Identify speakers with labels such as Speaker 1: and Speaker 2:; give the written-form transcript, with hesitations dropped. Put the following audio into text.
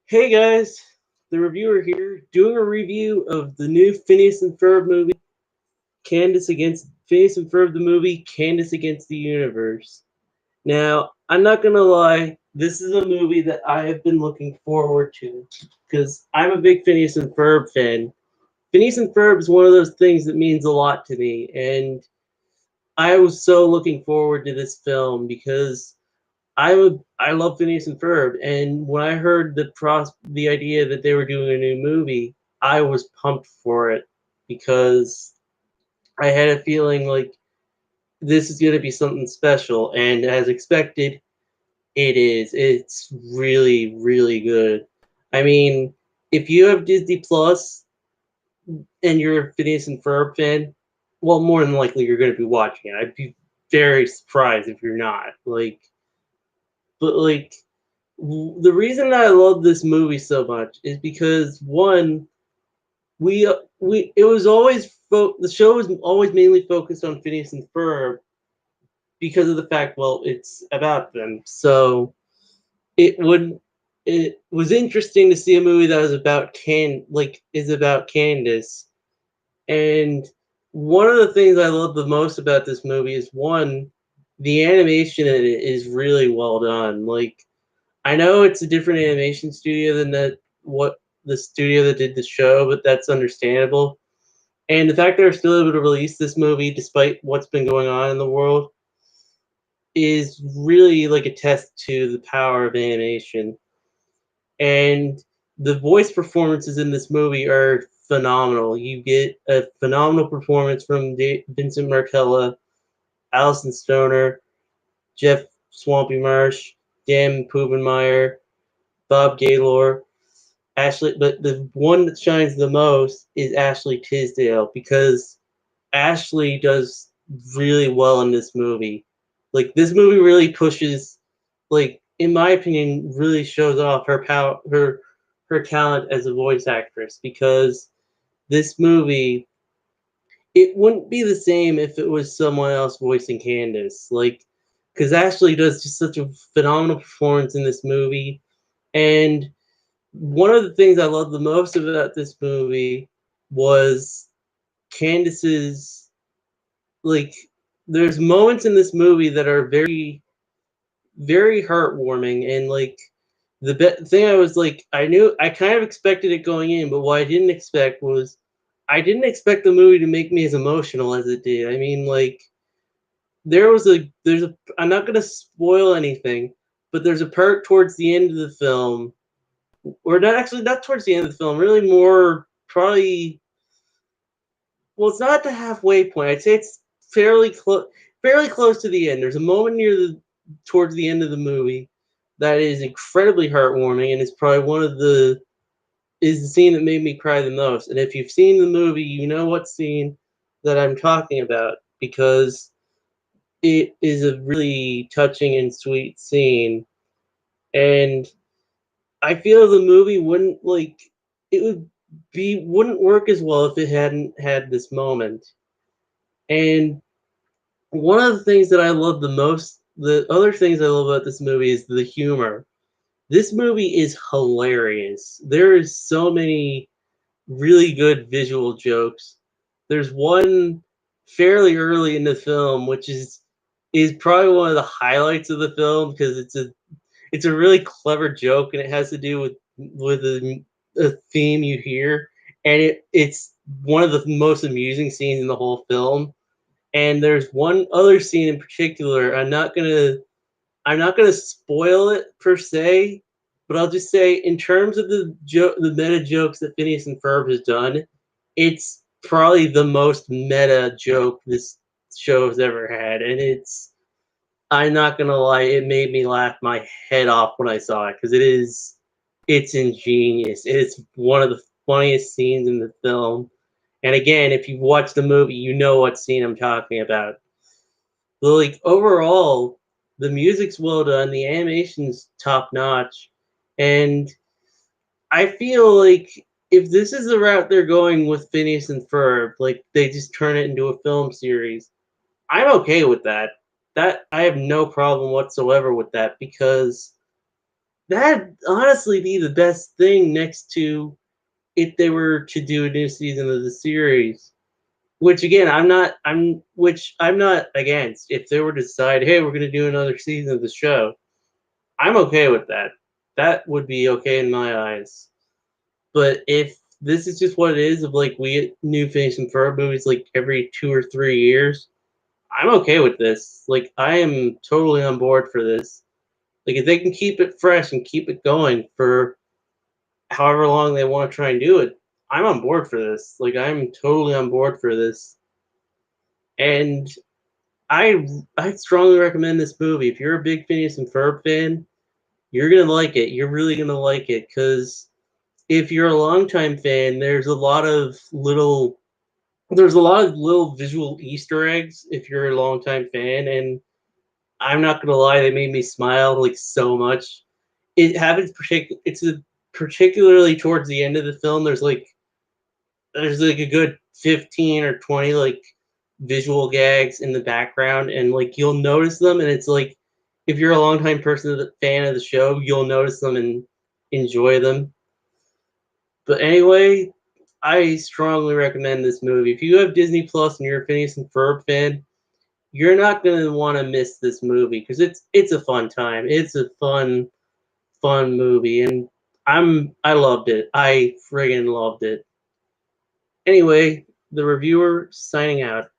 Speaker 1: Hey guys, the reviewer here, doing a review of the new Phineas and Ferb movie, Phineas and Ferb the movie, Candace Against the Universe. Now, I'm not gonna lie, this is a movie that I have been looking forward to because I'm a big Phineas and Ferb fan. Phineas and Ferb is one of those things that means a lot to me, and I was so looking forward to this film because I love Phineas and Ferb, and when I heard the idea that they were doing a new movie, I was pumped for it because I had a feeling like this is going to be something special, and as expected, it is. It's really, really good. I mean, if you have Disney Plus and you're a Phineas and Ferb fan, well, more than likely you're going to be watching it. I'd be very surprised if you're not. But the reason I love this movie so much is because one, we it was always the show was always mainly focused on Phineas and Ferb because of the fact, well, it's about them. So it would it was interesting to see a movie that was about is about Candace. And one of the things I love the most about this movie is one, the animation in it is really well done. I know it's a different animation studio than what the studio that did the show, but that's understandable. And the fact they're still able to release this movie despite what's been going on in the world is really like a test to the power of animation. And the voice performances in this movie are phenomenal. You get a phenomenal performance from Vincent Martella, Allison Stoner, Jeff Swampy Marsh, Dan Pubenmeyer, Bob Gaylor, Ashley, but the one that shines the most is Ashley Tisdale because Ashley does really well in this movie. This movie really pushes, in my opinion, really shows off her power, her talent as a voice actress because this movie it wouldn't be the same if it was someone else voicing Candace. Because Ashley does just such a phenomenal performance in this movie, and one of the things I loved the most about this movie was Candace's like. There's moments in this movie that are very, very heartwarming, and thing I was I knew I kind of expected it going in, but what I didn't expect was I didn't expect the movie to make me as emotional as it did. I mean, there's a I'm not gonna spoil anything, but there's a part towards the end of the film, or not towards the end of the film, really more probably. Well, it's not the halfway point. I'd say it's fairly close to the end. There's a moment towards the end of the movie that is incredibly heartwarming, and it's probably is the scene that made me cry the most. And if you've seen the movie, you know what scene that I'm talking about because it is a really touching and sweet scene. And I feel the movie it wouldn't work as well if it hadn't had this moment. And one of the things that I love the most, the other things I love about this movie is the humor. This movie is hilarious. There is so many really good visual jokes. There's one fairly early in the film, which is probably one of the highlights of the film because it's a really clever joke and it has to do with a theme you hear, and it's one of the most amusing scenes in the whole film. And there's one other scene in particular. I'm not gonna spoil it per se, but I'll just say in terms of the meta jokes that Phineas and Ferb has done, it's probably the most meta joke this show has ever had, and I'm not gonna lie, it made me laugh my head off when I saw it because it's ingenious. It's one of the funniest scenes in the film. And again, if you've watched the movie, you know what scene I'm talking about. But overall, the music's well done, the animation's top notch, and I feel like if this is the route they're going with Phineas and Ferb, they just turn it into a film series, I'm okay with that. That I have no problem whatsoever with that because That'd honestly be the best thing next to if they were to do a new season of the series. Which again, I'm not against. If they were to decide, hey, we're gonna do another season of the show, I'm okay with that. That would be okay in my eyes. But if this is just what it is, of like we get new Phineas and Ferb movies like every 2 or 3 years, I'm okay with this. Like I am totally on board for this. Like if they can keep it fresh and keep it going for however long they want to try and do it, I'm on board for this. Like I'm totally on board for this. And I strongly recommend this movie. If you're a big Phineas and Ferb fan, you're gonna like it. You're really gonna like it because if you're a longtime fan, there's a lot of little visual Easter eggs if you're a longtime fan, and I'm not gonna lie, they made me smile like so much. Particularly towards the end of the film. There's like a good 15 or 20 like visual gags in the background, and like you'll notice them, and it's like if you're a longtime fan of the show, you'll notice them and enjoy them. But anyway, I strongly recommend this movie. If you have Disney Plus and you're a Phineas and Ferb fan, you're not gonna want to miss this movie because it's a fun time. It's a fun movie, and I loved it. I friggin' loved it. Anyway, the reviewer signing out.